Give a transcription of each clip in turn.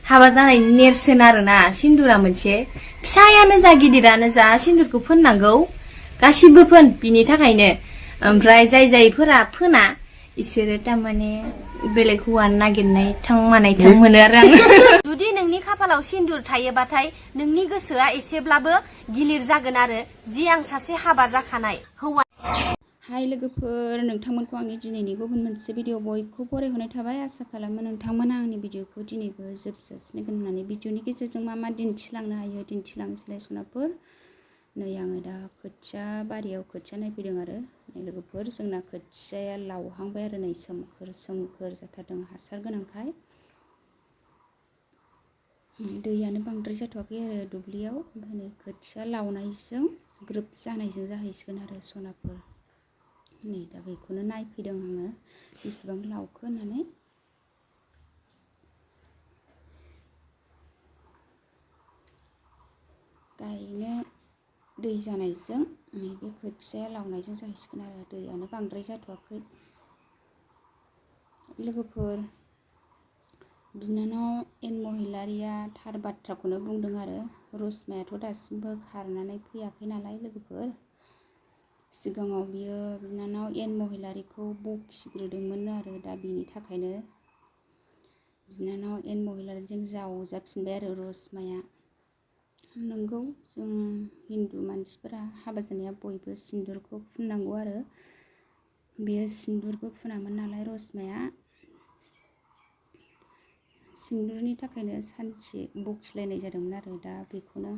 हाबा जानायनि नेरसोन आरोना सिन्दुरा मोनसे फिसायानो जा गिदिरानो जा सिन्दुरखौ फोननांगौ गासिबो फोन बिनि थाखायनो ओमफ्राय जायफोरा फोना इसोरो तारमाने बेलेग हौवा नागिरनाय थांमानाय थां मोनो आरो आं जुदि नोंनि खाफालाव सिन्दुर थायोबाथाय नोंनि गोसोआ एसेब्लाबो गिलिर जागोन आरो जि आं सासे हाबा जाखानाय हौवा हाय लोगोफोर नोंथांमोनखौ आंनि दिनैनि गुबुन मोनसे भिडिअ बयखौ बरायहरनाय थाबाय आसा खालामो नोंथांमोना आंनि भिडिअखौ दिनैबो जोबजासिनगोन होननानै भिडिअनि गेजेरजों मा दिन्थिलांनो हायो दिन्थिलांनोसैलाय सनाफोर नै आङो दा खोथिया बारियाव खोथिया नायफैदों आरो लोगोफोर जोंना खोथियाया लावहांबाय आरो नै सोमखोर जाथारदों हासार गोनांखाय दैयानो बांद्राय जाथ'वाखै आरो दुब्लियाव ओमफ्राय नै खोथिया लावनायजों ग्रोब जानायजों जाहैसिगोन आरो सनाफोर नै दा बेखौनो नायफैदों आङो बेसेबां लावखो होननानै गायनो दै जानायजों नैबे खोथियाया लावनायजों जाहैसिगोन आरो दैयानो बांद्राय जाथ'वाखै लोगोफोर बिनानाव एन महिलारिया थार बाथ्राखौनो बुंदों आरो रसमायाथ' दासिमबो खारनानै फैयाखै नालाय लोगोफोर सिगाङाव बियो बिनानाव एन महिलारिखौ बखिग्रोदोंमोन आरो दा बिनि थाखायनो बिनानाव एन महिलारिजों जावजाफिनबाय आरो रसमाया नंगौ जों हिन्दु मानसिफोरा हाबा जानाया बयबो सिन्दुरखौ फुननांगौ आरो बेयो सिन्दुरबो फुनामोन नालाय रसमाया सिन्दुरनि थाखायनो सानसे बखिलायनाय जादोंमोन आरो दा बेखौनो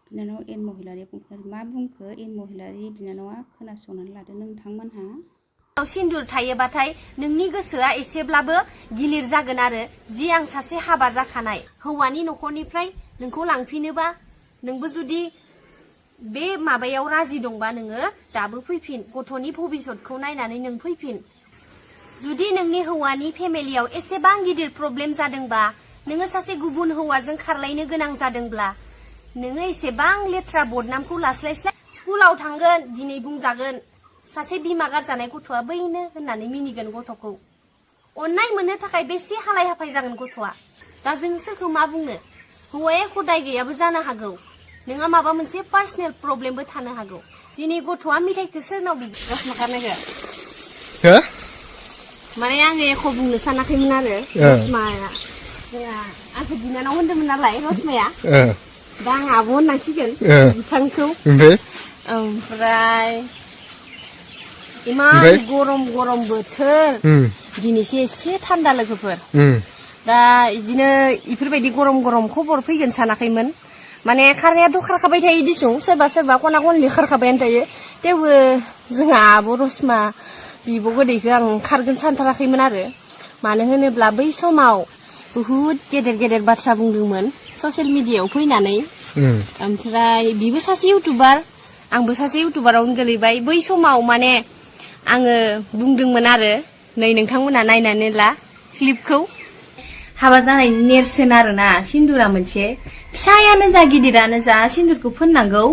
बिनानाव एन महिलारिया बुंखो मा बुंखो एन महिलारि बिनानावा खोनासंनानै लादो नोंथांमोनहा सिन्दुर थायोबाथाय नोंनि गोसोआ एसेब्लाबो गिलिर जागोन आरो जि आं सासे हाबा जाखानाय हौवानि न'खरनिफ्राय नोंखौ लांफिनोबा नोंबो जुदि बे माबायाव राजि दंबा नोङो दाबो फैफिन गथ'नि भबिसतखौ नायनानै नों फैफिन जुदि नोंनि हौवानि फेमिलियाव एसेबां गिदिर प्रब्लेम जादोंबा नोङो सासे गुबुन हौवाजों खारलायनो गोनां जादोंब्ला नोङो एसेबां लेथ्रा बदनामखौ लास्लायस्लाय स्कुलाव थांगोन दिनै बुंजागोन सासे बिमा गारजानाय गथ'आ बैनो होननानै मिनिगोन गथ'खौ अननाय मोननो थाखाय बेसे हालाय हाफाय जागोन गथ'आ दा जों सोरखौ मा बुंनो हौवाया खदाय गैयाबो जानो हागौ नोंहा माबा मोनसे पार्सनेल प्रब्लेमबो थानो हागौ दिनै गथ'आ मेथाइखौ सोरनाव रसमा गारनायखौ हो माने आङो एख' बुंनो सानाखैमोन आरो रसमाया जोंहा आंखौ बिनानाव होनदोंमोन नालाय रसमाया दा आं आब' होननांसिगोन बिथांखौ ओमफ्राय इमान गरम बोथोर दिनैसो एसे थान्दा लोगोफोर दा इदिनो इफोरबायदि गरम खबर फैगोन सानाखैमोन माने खारनायाथ' खारखाबाय थायो दिसुं सोरबा खना खनलि खारखाबायानो थायो थेवबो जोंहा आब' रसमा बिब' गोदैखौ आं खारगोन सानथाराखैमोन आरो मानो होनोब्ला बै समाव बुहुद गेदेर बाथ्रा बुंदोंमोन ससियेल मिडियायाव फैनानै ओमफ्राय बिबो सासे इउटुबार आंबो सासे इउटुबारावनो गोलैबाय बै समाव माने आङो बुंदोंमोन आरो नै नोंथांमोना नायनानै ला क्लिपखौ हाबा जानायनि नेरसोन आरोना सिन्दुरा मोनसे फिसायानो जा गिदिरानो जा सिन्दुरखौ फोननांगौ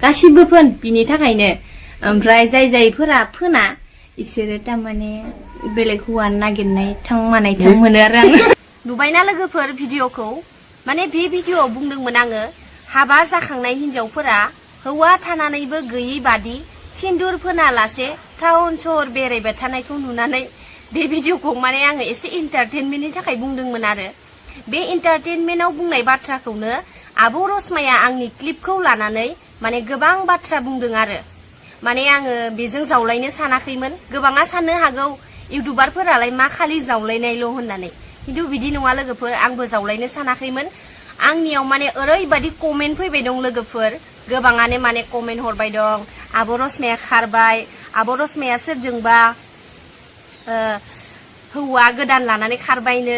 गासिबो फोन बिनि थाखायनो ओमफ्राय जायफोरा फोना इसोरो तारमाने बेलेग हौवा नागिरनाय थांमानाय थां मोनो आरो आं नुबायना लोगोफोर भिडिअखौ माने बे भिडिअआव बुंदोंमोन आङो हाबा जाखांनाय हिनजावफोरा हौवा थानानैबो गैयै बादि सिन्दुर फोनालासे टाउन सहर बेरायबाय थानायखौ नुनानै बे भिडिअखौ माने आङो एसे इन्टारटेनमेन्टनि थाखाय बुंदोंमोन आरो बे इन्टारटेनमेन्टआव बुंनाय बाथ्राखौनो आब' रसमाया आंनि क्लिपखौ लानानै माने गोबां बाथ्रा बुंदों आरो माने आङो बेजों जावलायनो सानाखैमोन गोबाङा साननो हागौ इउटुबारफोरालाय मा खालि जावलायनायल' होननानै खिन्थु बिदि नङा लोगोफोर आंबो जावलायनो सानाखैमोन आंनियाव माने ओरैबायदि कमेन्ट फैबाय दं लोगोफोर गोबाङानो माने कमेन्ट हरबाय दं आब' रसमाया खारबाय आब' रसमाया सोरजोंबा हौवा गोदान लानानै खारबायनो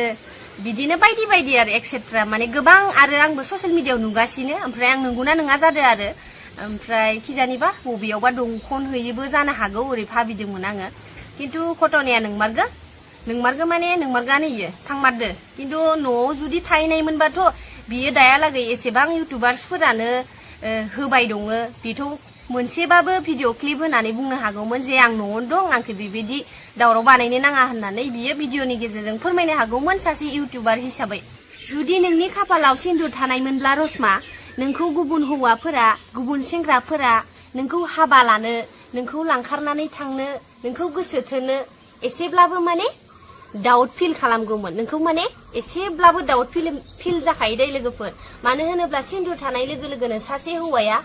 बिदिनो बायदि आरो एक्सेट्रा माने गोबां आरो आंबो ससियेल मिडियायाव नुगासिनो ओमफ्राय आं नंगौना नङा जादों आरो ओमफ्राय खिजानिबा बबेयावबा दंखन हैयोबो जानो हागौ ओरै भाबिदोंमोन आङो खिन्थु घटनाया नोंमारगो माने नोंमारगानो इयो थांमारदो खिन्थु न'आव जुदि थाहैनायमोनबाथ' बियो दायालागै एसेबां इउटुबार्सफोरानो होबाय दङ बेथ' मोनसेबाबो भिडिअ क्लिप होनानै बुंनो हागौमोन जे आं न'आवनो दं आंखौ बेबायदि दावराव बानायनो नाङा होननानै बियो भिडिअनि गेजेरजों फोरमायनो हागौमोन सासे इउटुबार हिसाबै जुदि नोंनि खाफालाव सिन्दुर थानायमोनब्ला रसमा नोंखौ गुबुन हौवाफोरा गुबुन सेंग्राफोरा नोंखौ हाबा लानो नोंखौ लांखारनानै थांनो नोंखौ गोसो थोनो एसेब्लाबो माने डाउट फिल खालामगौमोन नोंखौ माने एसेब्लाबो डाउट फिल जाखायो दै लोगोफोर मानो होनोब्ला सिन्दुर थानाय लोगो लोगोनो सासे हौवाया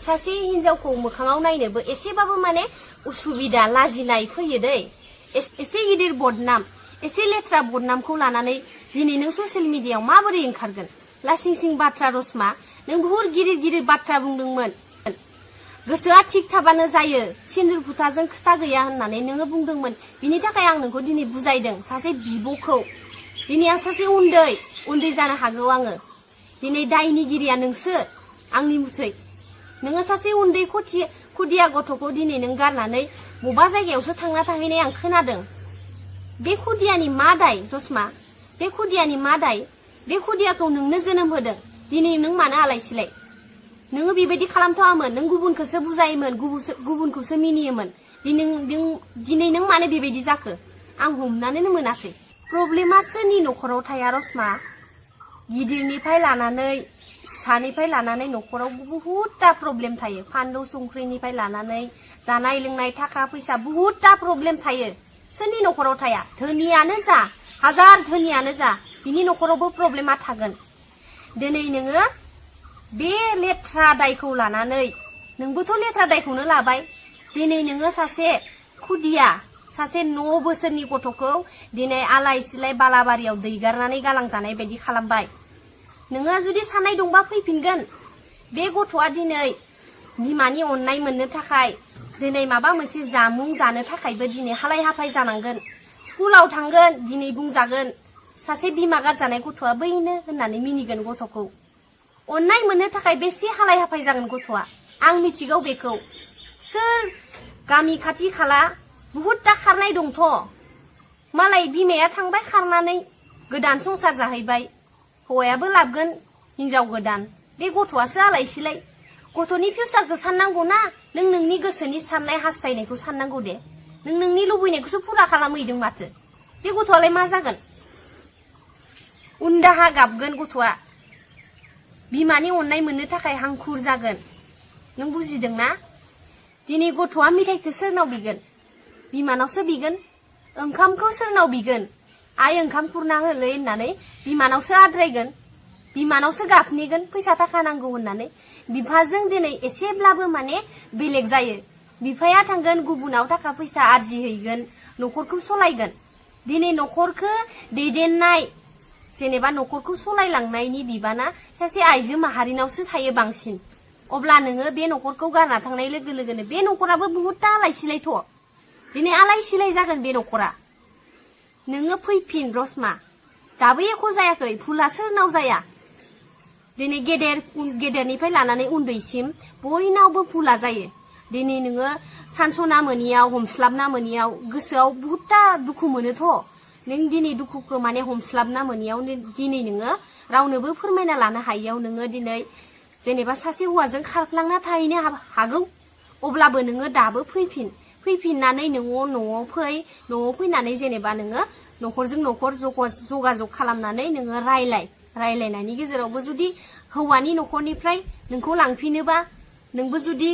सासे हिनजावखौ मोखाङाव नायनोबो एसेबाबो माने उसुबिदा लाजिनाय फैयो दै एसे गिदिर बदनाम एसे लेथ्रा बदनामखौ लानानै दिनै नों ससियेल मिडियायाव माबोरै ओंखारगोन लासिं सिं बाथ्रा रसमा नों बुहुत गिदिर गिदिर बाथ्रा बुंदोंमोन गोसोआ थिग थाबानो जायो सिन्दुर फुथाजों खोथा गैया होननानै नोङो बुंदोंमोन बिनि थाखाय आं नोंखौ दिनै बुजायदों सासे बिब'खौ दिनै आं सासे उन्दै जानो हागौ आङो दिनै दायनिगिरिया नोंसो आंनि मुथै नोङो सासे उन्दै खुदिया गथ'खौ दिनै नों गारनानै बबेबा जायगायावसो थांना थाहैनाय आं खोनादों बे खुदियानि मा दाय रसमा बे खुदियानि मा दाय बे खुदियाखौ नोंनो जोनोम होदों दिनै नों मानो आलाय सिलाय नोङो बेबायदि खालामथावामोन नों गुबुनखौसो बुजायोमोन गुबुनखौसो मिनियोमोन दिनै नों मानो बेबायदि जाखो आं हमनानैनो मोनासै प्रब्लेमा सोरनि न'खराव थाया रसमा गिदिरनिफ्राय लानानै फिसानिफ्राय लानानै न'खराव बहुतटा प्रब्लेम थायो फानलु संख्रिनिफ्राय लानानै जानाय लोंनाय थाखा फैसा बहुतटा प्रब्लेम थायो सोरनि न'खराव थाया धोनियानो जा हाजार धोनियानो जा बिनि न'खरावबो प्रब्लेमा थागोन दिनै नोङो बे लेथ्रा दायखौ लानानै नोंबोथ' लेथ्रा दायखौनो लाबाय दिनै नोङो सासे खुदिया सासे 9 बोसोरनि गथ'खौ दिनै आलाय सिलाय बालाबारियाव दैगारनानै गालांजानाय बायदि खालामबाय नोङो जुदि साननाय दंबा फैफिनगोन बे गथ'आ दिनै बिमानि अननाय मोननो थाखाय दिनै माबा मोनसे जामुं जानो थाखायबो दिनै हालाय हाफाय जानांगोन स्कुलाव थांगोन दिनै बुंजागोन सासे बिमा गारजानाय गथ'आ बैनो होननानै मिनिगोन गथ'खौ अननाय मोननो थाखाय बेसे हालाय हाफाय जागोन गथ'आ आं मिथिगौ बेखौ सोर गामि खाथि खाला बहुतटा खारनाय दंथ' मालाय बिमाया थांबाय खारनानै गोदान संसार जाहैबाय हौवायाबो लाबगोन हिनजाव गोदान बे गथ'आसो आलाय सिलाय गथ'नि फिउचारखौ साननांगौ ना नों नोंनि गोसोनि साननाय हास्थायनायखौ साननांगौ दे नों नोंनि लुबैनायखौसो फुरा खालामहैदों माथो बे गथ'आलाय मा जागोन उन्दाहा गाबगोन गथ'आ बिमानि अननाय मोननो थाखाय हांखुर जागोन नों बुजिदों ना दिनै गथ'आ मेथाइखौ सोरनाव बिगोन बिमानावसो बिगोन ओंखामखौ सोरनाव बिगोन आइ ओंखाम खुरना होलै होननानै बिमानावसो आद्रायगोन बिमानावसो गाबनेगोन फैसा थाखा नांगौ होननानै बिफाजों दिनै एसेब्लाबो माने बेलेग जायो बिफाया थांगोन गुबुनाव थाखा फैसा आरजिहैगोन न'खरखौ सलायगोन दिनै न'खरखौ दैदेननाय जेनेबा न'खरखौ सलायलांनायनि बिबाना सासे आइजो माहारिनावसो थायो बांसिन अब्ला नोङो बे न'खरखौ गारना थांनाय लोगो लोगोनो बे न'खराबो बहुतटा आलाय सिलायथ' दिनै आलाय सिलाय जागोन बे न'खरा नोङो फैफिन रसमा दाबो एख' जायाखै भुला सोरनाव जाया दिनै गेदेरनिफ्राय लानानै उन्दैसिम बयनावबो भुला जायो दिनै नोङो सानस'ना मोनियाव हमस्लाबना मोनियाव गोसोआव बहुतटा दुखु मोनोथ' नों दिनै दुखुखौ माने हमस्लाबना मोनियाव दिनै नोङो रावनोबो फोरमायना लानो हायियाव नोङो दिनै जेनेबा सासे हौवाजों खारफ्लांना थाहैनो हागौ अब्लाबो नोङो दाबो फैफिननानै न'आव फैनानै जेनेबा नोङो न'खरजों न'खर जगाजग खालामनानै नोङो रायलायनायनि गेजेरावबो जुदि हौवानि न'खरनिफ्राय नोंखौ लांफिनोबा नोंबो जुदि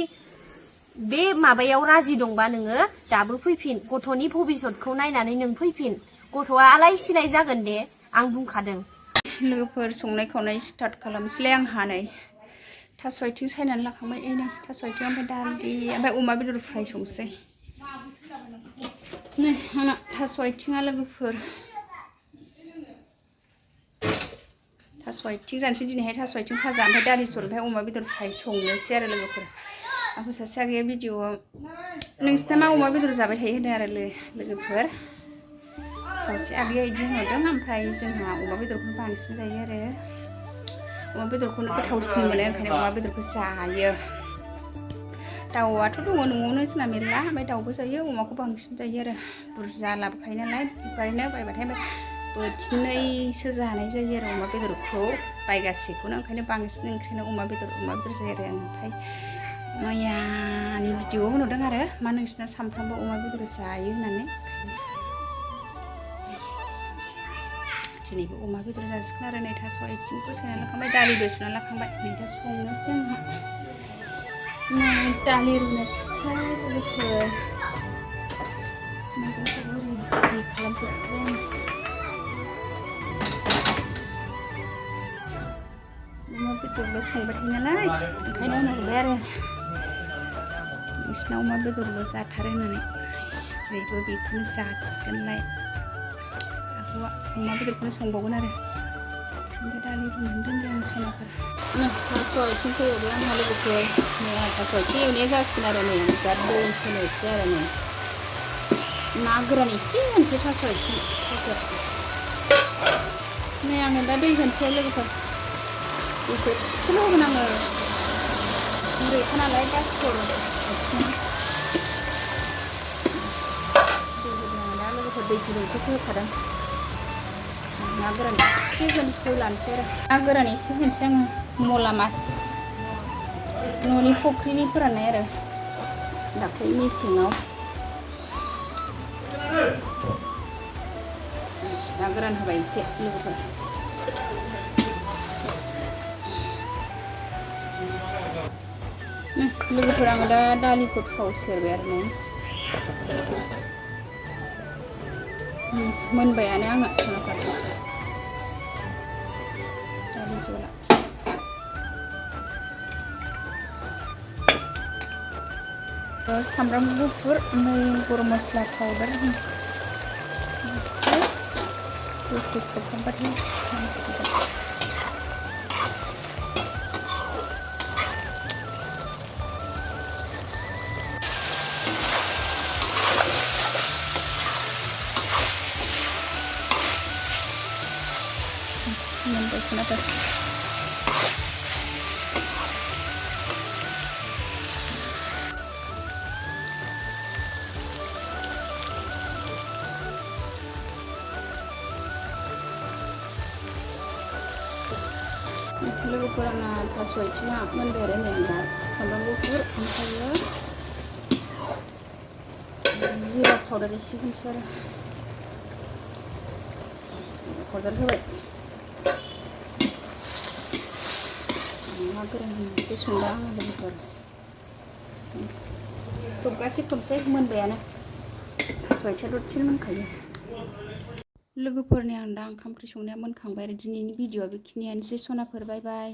बे माबायाव राजि दंबा नोङो दाबो फैफिन गथ'नि भबिसतखौ नायनानै नों फैफिन गथ'आ आलाय सिलाय जागोन दे आं बुंखादों लोगोफोर संनाय खावनाय स्टार्ट खालामसैलाय आंहा नै थास' आथिं सायनानै लाखांबाय नै थास' आथिं ओमफ्राय दालि ओमफ्राय अमा बेदर फ्राय संसै नै आंना थास' आथिङा लोगोफोर थास' आथिं जानोसै दिनैहाय थास' आथिं भाजा ओमफ्राय दालि जल ओमफ्राय अमा बेदर फ्राय संनोसै आरो लोगोफोर आंखौ सासे आगैया भिडिअ'आव नोंसिना मा अमा बेदर जाबाय थायो होनो आरो लोगोफोर सासे आगैया बिदि होनहरदों ओमफ्राय जोंहा अमा बेदरखौनो बांसिन जायो आरो अमा बेदरखौनो गोथावसिन मोनो ओंखायनो अमा बेदरखौ जायो दाउआथ' दङ न'आवनो जोंना मेरला ओमफ्राय दाउबो जायो अमाखौ बांसिन जायो आरो बुरजा लाबोखायो नालाय बेबायदिनो बायबाथाय बोथिनैसो जानाय जायो आरो अमा बेदरखौ बायगासेखौनो ओंखायनो बांसिन ओंख्रिनो अमा बेदर जायो आरो ओमफ्राय मैयानि भिडिअ'आव होनहरदों आरो मा नोंसिना सामफ्रामबो अमा बेदर जायो होननानै दिनैबो अमा बेदर जासिगोन आरो नै थास' आथिंखौ सायना लाखांबाय दालिबो सुना लाखांबाय नै दा संनोसै आंहा नै दालि रुनोसै लोगोफोर मैगंखौबो रेडि खालामजोब्बाय आं अमा बेदरल' संबाय थायो नालाय ओंखायनो होनहरबाय आरो नोंसिना अमा बेदरल' जाथारो होननानै दिनैबो बेखौनो जासिगोनलाय आब'आ अमा बेदरखौनो संबावगोन आरो ओमफ्राय दालि रुनानै दोनदों आं सनाफोर थास' आथिंखौ एवबाय आंहा लोगोफोर नै आंहा थास' आथिं एवनाया जासिगोन आरो नै आं दा दै होनोसै आरो नै ना गोरान एसे होनोसै थास' आथिं नै आङो दा दै होनोसै लोगोफोर दैखौ एसेल' होगोन आङो गुरैखा नालाय गासिबो आथिङा दा लोगोफोर दै गुदुंखौसो होखादों ना गोरान एसे होलानोसै आरो ना गोरान एसे होनोसै आङो मला मास न'नि फुख्रिनि फोराननाय आरो दाख्लै मेसेङाव ना गोरान होबाय एसे लोगोफोर लोगोफोर आङो दा दालिखौ थाव सेरबाय आरो नै मोनबायानो आंना सनाफोर दालि जला सामब्राम गुफुर ओमफ्राय गरम मस्ला पाउडार दसे खोबहाबबाथाय होसिगोन मोनबाय सनाफोर लोगोफोर आंना थास' आथिङा मोनबाय आरो नै दा सामब्राम गुफुर ओमफ्रायो जिरा पाउडार एसे होनोसै आरो जिरा पाउडार होबाय ना गोरान होनोसै संदा आङो लोगोफोर खोबसै मोनबायानो थास' आथिङा दसेनो मोनखायो लोगोफोरनि आं दा ओंखाम ओंख्रि संनाया मोनखांबाय आरो दिनैनि भिडिअआ बेखिनियानोसै सनाफोर बाय बाय